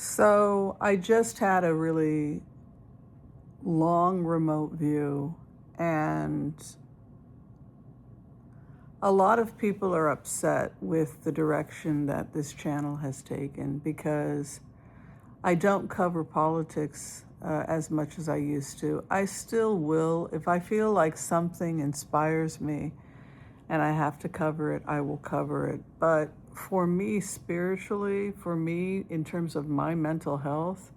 So I just had a really long remote view, and a lot of people are upset with the direction that this channel has taken because I don't cover politics as much as I used to. I still will. If I feel like something inspires me and I have to cover it, I will cover it. But for me, spiritually, for me, in terms of my mental health,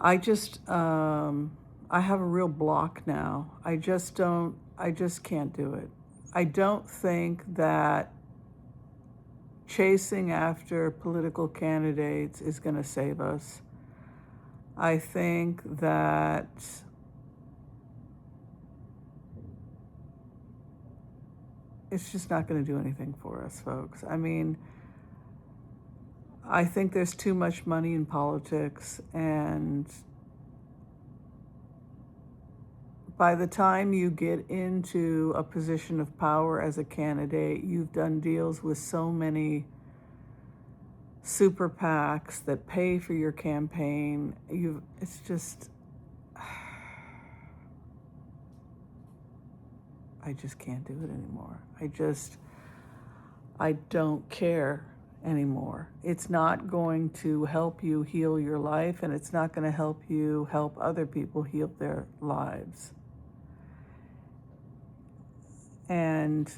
I just, I have a real block now. I just can't do it. I don't think that chasing after political candidates is going to save us. I think that it's just not going to do anything for us, folks. I mean, I think there's too much money in politics, and by the time you get into a position of power as a candidate, you've done deals with so many super PACs that pay for your campaign. It's just, I just can't do it anymore. I don't care anymore. It's not going to help you heal your life, and it's not going to help you help other people heal their lives. And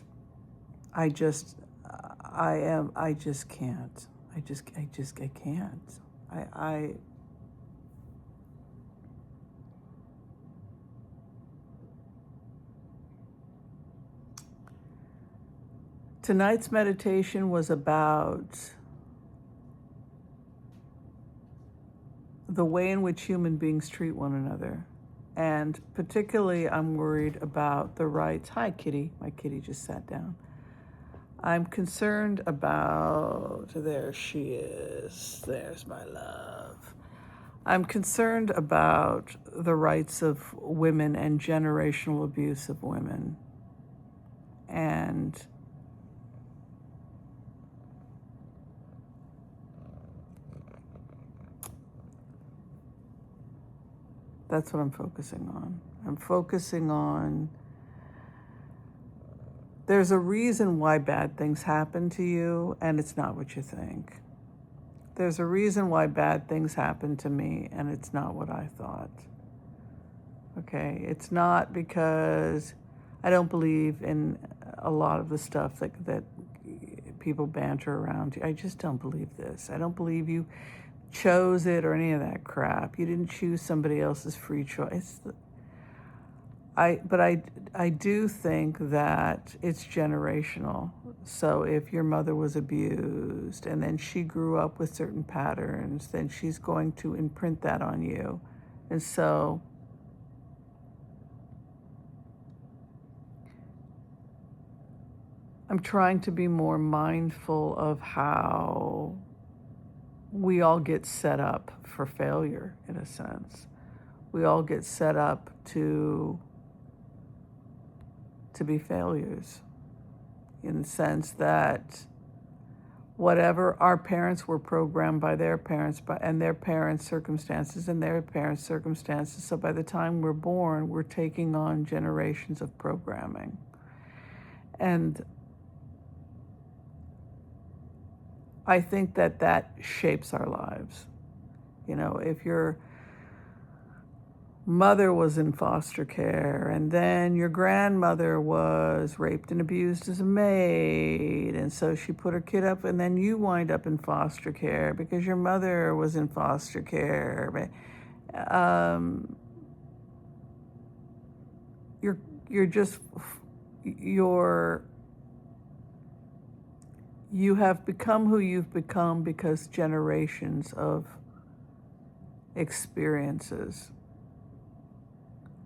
I just can't. I can't. Tonight's meditation was about the way in which human beings treat one another. And particularly, I'm worried about the rights. Hi, kitty. My kitty just sat down. I'm concerned about, there she is. There's my love. I'm concerned about the rights of women and generational abuse of women. And that's what I'm focusing on. I'm focusing on, there's a reason why bad things happen to you, and it's not what you think. There's a reason why bad things happen to me, and it's not what I thought. Okay? It's not because I don't believe in a lot of the stuff that people banter around. I just don't believe this. I don't believe you chose it or any of that crap. You didn't choose somebody else's free choice. But I do think that it's generational. So if your mother was abused and then she grew up with certain patterns, then she's going to imprint that on you. And so I'm trying to be more mindful of how we all get set up for failure, in a sense. We all get set up to be failures, in the sense that whatever our parents were programmed by their parents, and their parents' circumstances and their parents' circumstances. So by the time we're born, we're taking on generations of programming. And I think that shapes our lives. You know, if your mother was in foster care, and then your grandmother was raped and abused as a maid, and so she put her kid up, and then you wind up in foster care because your mother was in foster care. You have become who you've become because generations of experiences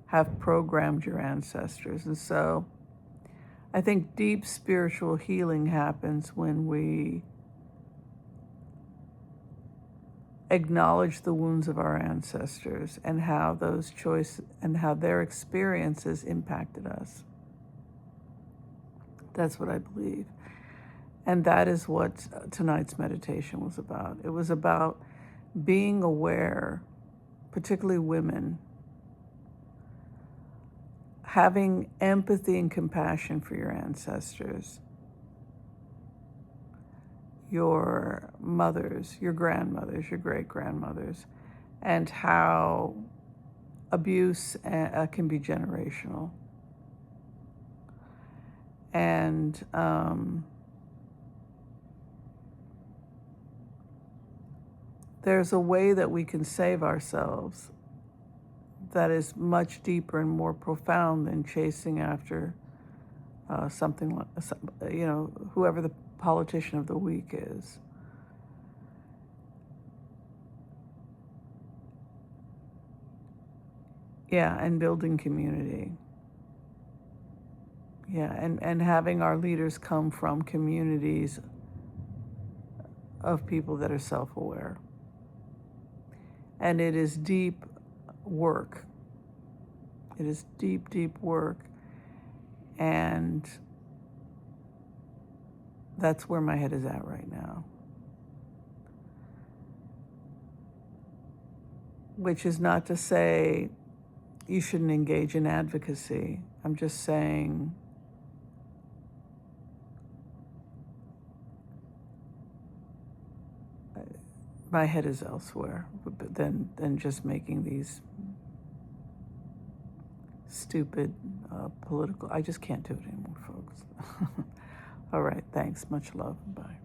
have programmed your ancestors. And so I think deep spiritual healing happens when we acknowledge the wounds of our ancestors and how those choices and how their experiences impacted us. That's what I believe. And that is what tonight's meditation was about. It was about being aware, particularly women, having empathy and compassion for your ancestors, your mothers, your grandmothers, your great-grandmothers, and how abuse can be generational. And there's a way that we can save ourselves that is much deeper and more profound than chasing after something like, whoever the politician of the week is. Yeah, and building community. Yeah, and having our leaders come from communities of people that are self-aware. And it is deep work. It is deep, deep work. And that's where my head is at right now. Which is not to say you shouldn't engage in advocacy. I'm just saying my head is elsewhere than just making these stupid political. I just can't do it anymore, folks. All right, thanks. Much love. Bye.